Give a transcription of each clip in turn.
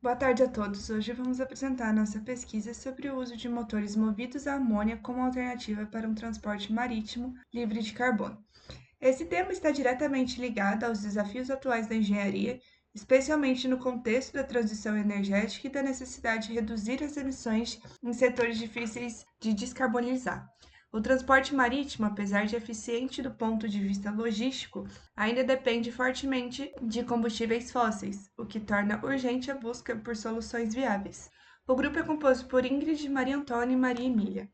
Boa tarde a todos. Hoje vamos apresentar a nossa pesquisa sobre o uso de motores movidos a amônia como alternativa para um transporte marítimo livre de carbono. Esse tema está diretamente ligado aos desafios atuais da engenharia, especialmente no contexto da transição energética e da necessidade de reduzir as emissões em setores difíceis de descarbonizar. O transporte marítimo, apesar de eficiente do ponto de vista logístico, ainda depende fortemente de combustíveis fósseis, o que torna urgente a busca por soluções viáveis. O grupo é composto por Ingrid, Maria Antônia e Maria Emília.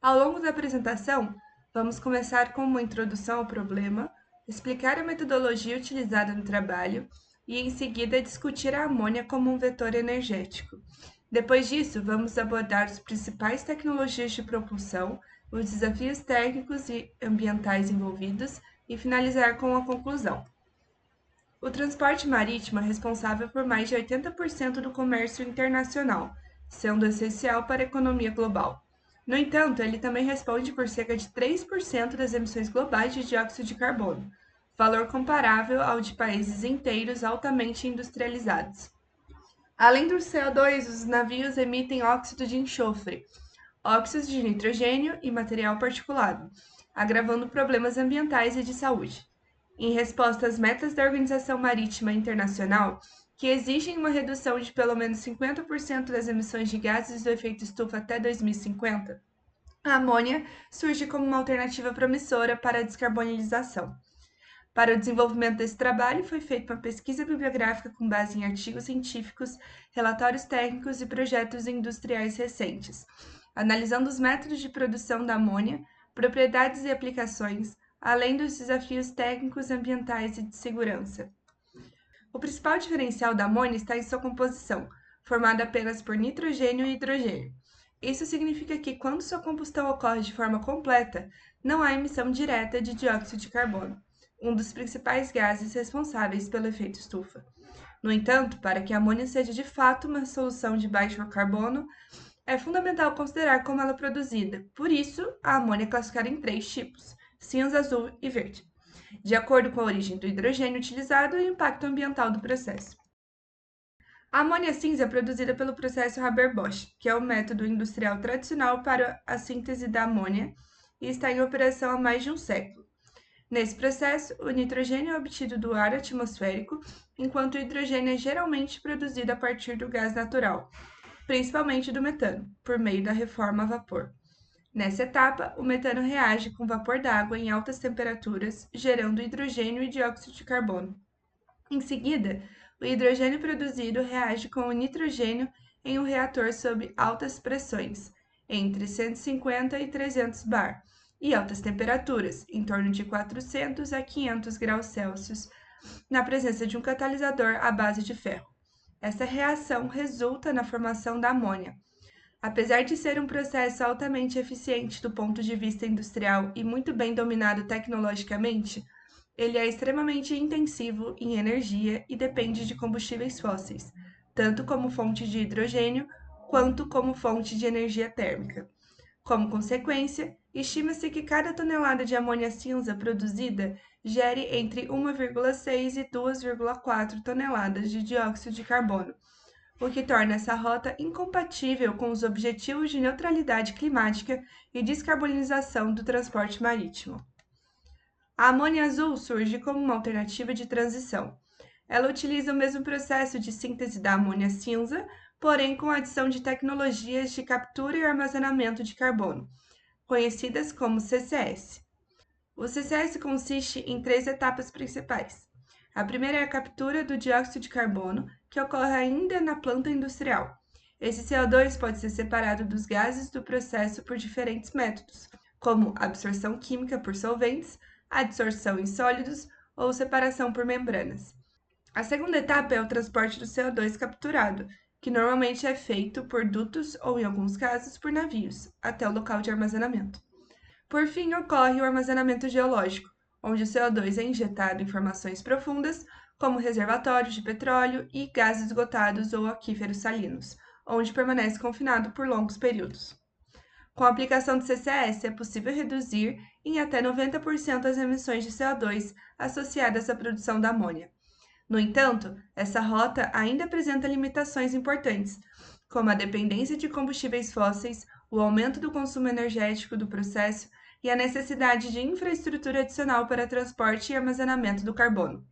Ao longo da apresentação, vamos começar com uma introdução ao problema, explicar a metodologia utilizada no trabalho e, em seguida, discutir a amônia como um vetor energético. Depois disso, vamos abordar as principais tecnologias de propulsão, os desafios técnicos e ambientais envolvidos e finalizar com a conclusão. O transporte marítimo é responsável por mais de 80% do comércio internacional, sendo essencial para a economia global. No entanto, ele também responde por cerca de 3% das emissões globais de dióxido de carbono, valor comparável ao de países inteiros altamente industrializados. Além do CO2, os navios emitem óxido de enxofre, óxidos de nitrogênio e material particulado, agravando problemas ambientais e de saúde. Em resposta às metas da Organização Marítima Internacional, que exigem uma redução de pelo menos 50% das emissões de gases do efeito estufa até 2050, a amônia surge como uma alternativa promissora para a descarbonização. Para o desenvolvimento desse trabalho, foi feita uma pesquisa bibliográfica com base em artigos científicos, relatórios técnicos e projetos industriais recentes, analisando os métodos de produção da amônia, propriedades e aplicações, além dos desafios técnicos, ambientais e de segurança. O principal diferencial da amônia está em sua composição, formada apenas por nitrogênio e hidrogênio. Isso significa que, quando sua combustão ocorre de forma completa, não há emissão direta de dióxido de carbono, um dos principais gases responsáveis pelo efeito estufa. No entanto, para que a amônia seja de fato uma solução de baixo carbono, é fundamental considerar como ela é produzida. Por isso, a amônia é classificada em três tipos: cinza, azul e verde, de acordo com a origem do hidrogênio utilizado e o impacto ambiental do processo. A amônia cinza é produzida pelo processo Haber-Bosch, que é o método industrial tradicional para a síntese da amônia e está em operação há mais de um século. Nesse processo, o nitrogênio é obtido do ar atmosférico, enquanto o hidrogênio é geralmente produzido a partir do gás natural, principalmente do metano, por meio da reforma a vapor. Nessa etapa, o metano reage com vapor d'água em altas temperaturas, gerando hidrogênio e dióxido de carbono. Em seguida, o hidrogênio produzido reage com o nitrogênio em um reator sob altas pressões, entre 150 e 300 bar, e altas temperaturas, em torno de 400 a 500 graus Celsius, na presença de um catalisador à base de ferro. Essa reação resulta na formação da amônia. Apesar de ser um processo altamente eficiente do ponto de vista industrial e muito bem dominado tecnologicamente, ele é extremamente intensivo em energia e depende de combustíveis fósseis, tanto como fonte de hidrogênio quanto como fonte de energia térmica. Como consequência, estima-se que cada tonelada de amônia cinza produzida gere entre 1,6 e 2,4 toneladas de dióxido de carbono, o que torna essa rota incompatível com os objetivos de neutralidade climática e descarbonização do transporte marítimo. A amônia azul surge como uma alternativa de transição. Ela utiliza o mesmo processo de síntese da amônia cinza, porém com a adição de tecnologias de captura e armazenamento de carbono, conhecidas como CCS. O CCS consiste em três etapas principais. A primeira é a captura do dióxido de carbono, que ocorre ainda na planta industrial. Esse CO2 pode ser separado dos gases do processo por diferentes métodos, como absorção química por solventes, adsorção em sólidos ou separação por membranas. A segunda etapa é o transporte do CO2 capturado, que normalmente é feito por dutos ou, em alguns casos, por navios, até o local de armazenamento. Por fim, ocorre o armazenamento geológico, onde o CO2 é injetado em formações profundas, como reservatórios de petróleo e gases esgotados ou aquíferos salinos, onde permanece confinado por longos períodos. Com a aplicação do CCS, é possível reduzir em até 90% as emissões de CO2 associadas à produção da amônia. No entanto, essa rota ainda apresenta limitações importantes, como a dependência de combustíveis fósseis, o aumento do consumo energético do processo e a necessidade de infraestrutura adicional para transporte e armazenamento do carbono.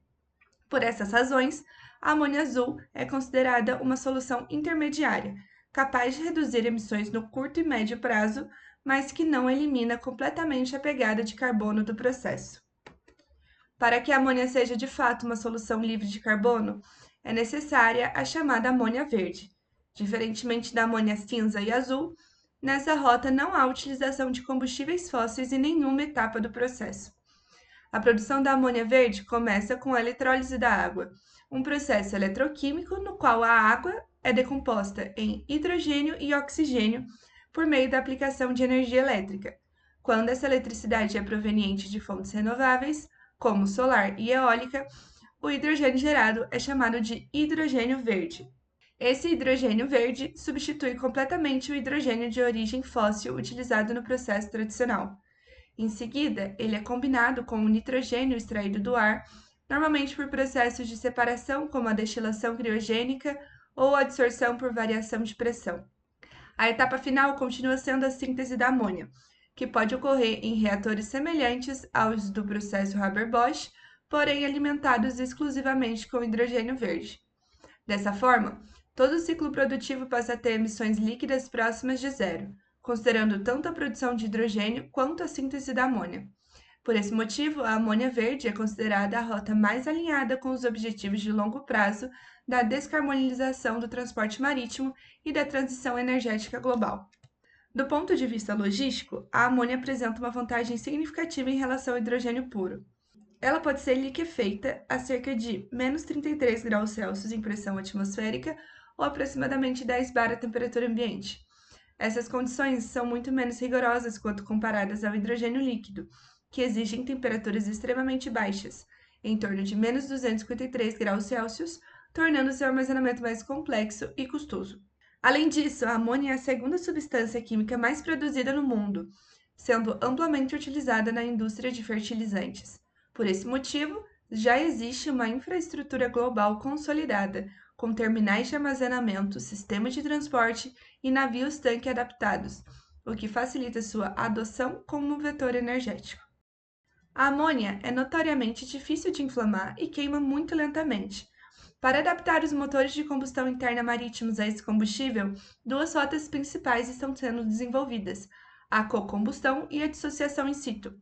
Por essas razões, a amônia azul é considerada uma solução intermediária, capaz de reduzir emissões no curto e médio prazo, mas que não elimina completamente a pegada de carbono do processo. Para que a amônia seja de fato uma solução livre de carbono, é necessária a chamada amônia verde. Diferentemente da amônia cinza e azul, nessa rota não há utilização de combustíveis fósseis em nenhuma etapa do processo. A produção da amônia verde começa com a eletrólise da água, um processo eletroquímico no qual a água é decomposta em hidrogênio e oxigênio por meio da aplicação de energia elétrica. Quando essa eletricidade é proveniente de fontes renováveis, como solar e eólica, o hidrogênio gerado é chamado de hidrogênio verde. Esse hidrogênio verde substitui completamente o hidrogênio de origem fóssil utilizado no processo tradicional. Em seguida, ele é combinado com o nitrogênio extraído do ar, normalmente por processos de separação, como a destilação criogênica ou a adsorção por variação de pressão. A etapa final continua sendo a síntese da amônia, que pode ocorrer em reatores semelhantes aos do processo Haber-Bosch, porém alimentados exclusivamente com hidrogênio verde. Dessa forma, todo o ciclo produtivo passa a ter emissões líquidas próximas de zero, considerando tanto a produção de hidrogênio quanto a síntese da amônia. Por esse motivo, a amônia verde é considerada a rota mais alinhada com os objetivos de longo prazo da descarbonização do transporte marítimo e da transição energética global. Do ponto de vista logístico, a amônia apresenta uma vantagem significativa em relação ao hidrogênio puro. Ela pode ser liquefeita a cerca de menos 33 graus Celsius em pressão atmosférica ou aproximadamente 10 bar a temperatura ambiente. Essas condições são muito menos rigorosas quando comparadas ao hidrogênio líquido, que exigem temperaturas extremamente baixas, em torno de menos 253 graus Celsius, tornando seu armazenamento mais complexo e custoso. Além disso, a amônia é a segunda substância química mais produzida no mundo, sendo amplamente utilizada na indústria de fertilizantes. Por esse motivo, já existe uma infraestrutura global consolidada, com terminais de armazenamento, sistemas de transporte e navios-tanque adaptados, o que facilita sua adoção como um vetor energético. A amônia é notoriamente difícil de inflamar e queima muito lentamente. Para adaptar os motores de combustão interna marítimos a esse combustível, duas rotas principais estão sendo desenvolvidas: a cocombustão e a dissociação in situ.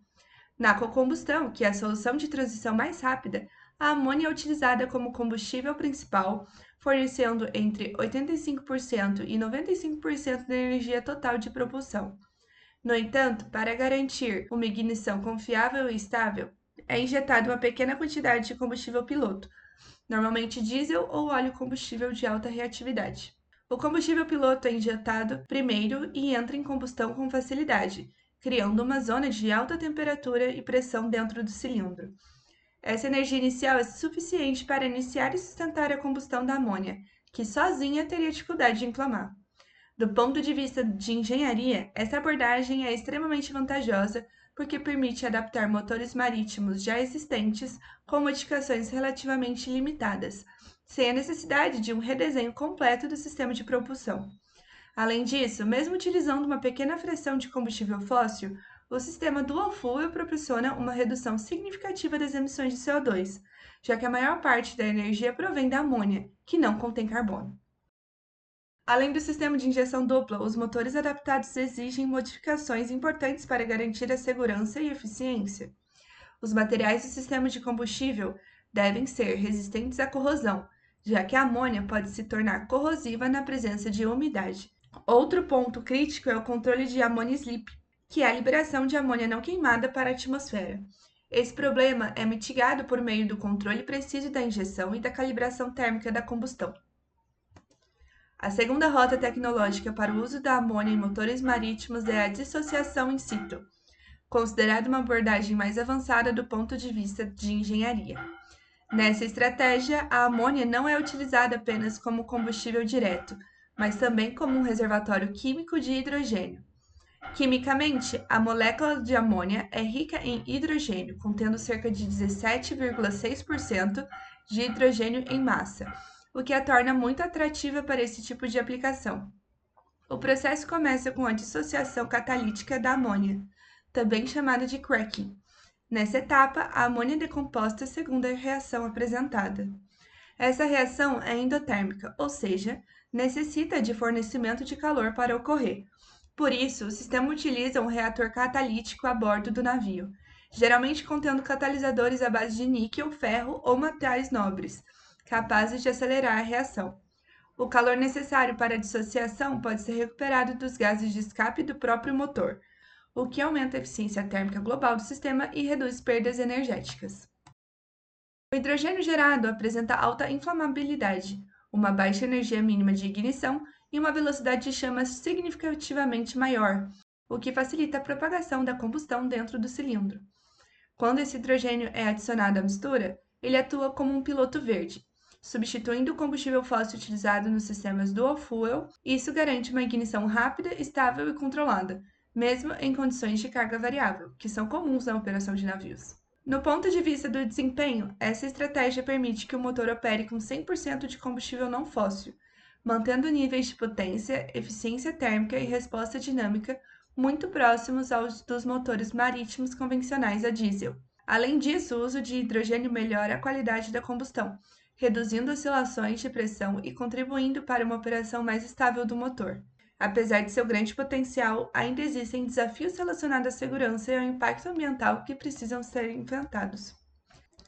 Na cocombustão, que é a solução de transição mais rápida, a amônia é utilizada como combustível principal, fornecendo entre 85% e 95% da energia total de propulsão. No entanto, para garantir uma ignição confiável e estável, é injetada uma pequena quantidade de combustível piloto, normalmente diesel ou óleo combustível de alta reatividade. O combustível piloto é injetado primeiro e entra em combustão com facilidade, criando uma zona de alta temperatura e pressão dentro do cilindro. Essa energia inicial é suficiente para iniciar e sustentar a combustão da amônia, que sozinha teria dificuldade de inflamar. Do ponto de vista de engenharia, essa abordagem é extremamente vantajosa porque permite adaptar motores marítimos já existentes com modificações relativamente limitadas, sem a necessidade de um redesenho completo do sistema de propulsão. Além disso, mesmo utilizando uma pequena fração de combustível fóssil, o sistema dual fuel proporciona uma redução significativa das emissões de CO2, já que a maior parte da energia provém da amônia, que não contém carbono. Além do sistema de injeção dupla, os motores adaptados exigem modificações importantes para garantir a segurança e eficiência. Os materiais do sistema de combustível devem ser resistentes à corrosão, já que a amônia pode se tornar corrosiva na presença de umidade. Outro ponto crítico é o controle de ammonia slip, que é a liberação de amônia não queimada para a atmosfera. Esse problema é mitigado por meio do controle preciso da injeção e da calibração térmica da combustão. A segunda rota tecnológica para o uso da amônia em motores marítimos é a dissociação in situ, considerada uma abordagem mais avançada do ponto de vista de engenharia. Nessa estratégia, a amônia não é utilizada apenas como combustível direto, mas também como um reservatório químico de hidrogênio. Quimicamente, a molécula de amônia é rica em hidrogênio, contendo cerca de 17,6%, de hidrogênio em massa, o que a torna muito atrativa para esse tipo de aplicação. O processo começa com a dissociação catalítica da amônia, também chamada de cracking. Nessa etapa, a amônia é decomposta segundo a reação apresentada. Essa reação é endotérmica, ou seja, necessita de fornecimento de calor para ocorrer. Por isso, o sistema utiliza um reator catalítico a bordo do navio, geralmente contendo catalisadores à base de níquel, ferro ou metais nobres, capazes de acelerar a reação. O calor necessário para a dissociação pode ser recuperado dos gases de escape do próprio motor, o que aumenta a eficiência térmica global do sistema e reduz perdas energéticas. O hidrogênio gerado apresenta alta inflamabilidade, uma baixa energia mínima de ignição e uma velocidade de chama significativamente maior, o que facilita a propagação da combustão dentro do cilindro. Quando esse hidrogênio é adicionado à mistura, ele atua como um piloto verde, substituindo o combustível fóssil utilizado nos sistemas dual fuel, e isso garante uma ignição rápida, estável e controlada, mesmo em condições de carga variável, que são comuns na operação de navios. No ponto de vista do desempenho, essa estratégia permite que o motor opere com 100% de combustível não fóssil, mantendo níveis de potência, eficiência térmica e resposta dinâmica muito próximos aos dos motores marítimos convencionais a diesel. Além disso, o uso de hidrogênio melhora a qualidade da combustão, reduzindo oscilações de pressão e contribuindo para uma operação mais estável do motor. Apesar de seu grande potencial, ainda existem desafios relacionados à segurança e ao impacto ambiental que precisam ser enfrentados.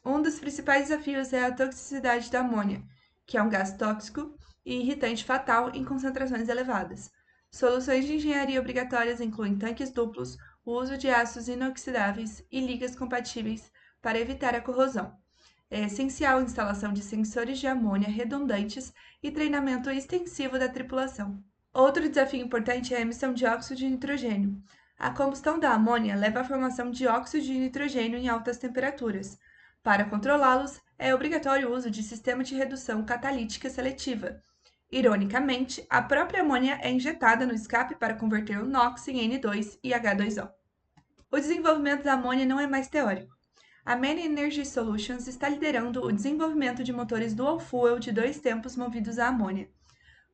Um dos principais desafios é a toxicidade da amônia, que é um gás tóxico e irritante fatal em concentrações elevadas. Soluções de engenharia obrigatórias incluem tanques duplos, o uso de aços inoxidáveis e ligas compatíveis para evitar a corrosão. É essencial a instalação de sensores de amônia redundantes e treinamento extensivo da tripulação. Outro desafio importante é a emissão de óxido de nitrogênio. A combustão da amônia leva à formação de óxido de nitrogênio em altas temperaturas. Para controlá-los, é obrigatório o uso de sistema de redução catalítica seletiva. Ironicamente, a própria amônia é injetada no escape para converter o NOx em N2 e H2O. O desenvolvimento da amônia não é mais teórico. A Main Energy Solutions está liderando o desenvolvimento de motores dual fuel de 2 tempos movidos a amônia,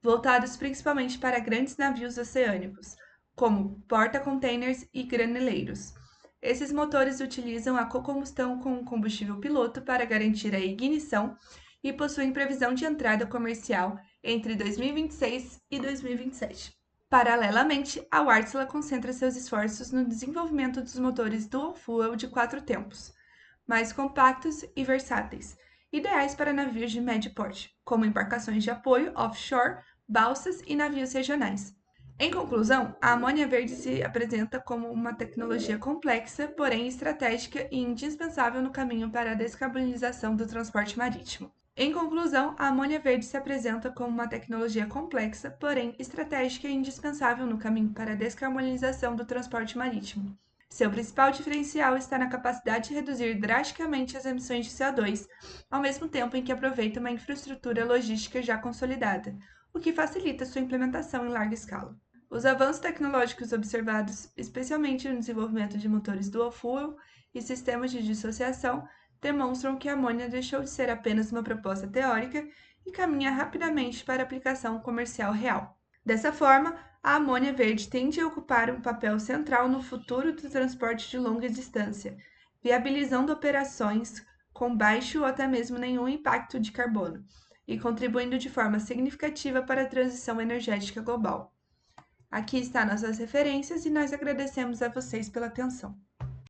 voltados principalmente para grandes navios oceânicos, como porta-containers e graneleiros. Esses motores utilizam a cocombustão com um combustível piloto para garantir a ignição e possuem previsão de entrada comercial entre 2026 e 2027. Paralelamente, a Wärtsilä concentra seus esforços no desenvolvimento dos motores dual fuel de 4 tempos, mais compactos e versáteis, ideais para navios de médio porte, como embarcações de apoio offshore, balsas e navios regionais. Em conclusão, a amônia verde se apresenta como uma tecnologia complexa, porém estratégica e indispensável no caminho para a descarbonização do transporte marítimo. Em conclusão, a amônia verde se apresenta como uma tecnologia complexa, porém estratégica e indispensável no caminho para a descarbonização do transporte marítimo. Seu principal diferencial está na capacidade de reduzir drasticamente as emissões de CO2, ao mesmo tempo em que aproveita uma infraestrutura logística já consolidada, o que facilita sua implementação em larga escala. Os avanços tecnológicos observados, especialmente no desenvolvimento de motores dual fuel e sistemas de dissociação, demonstram que a amônia deixou de ser apenas uma proposta teórica e caminha rapidamente para aplicação comercial real. Dessa forma, a amônia verde tende a ocupar um papel central no futuro do transporte de longa distância, viabilizando operações com baixo ou até mesmo nenhum impacto de carbono e contribuindo de forma significativa para a transição energética global. Aqui estão nossas referências e nós agradecemos a vocês pela atenção.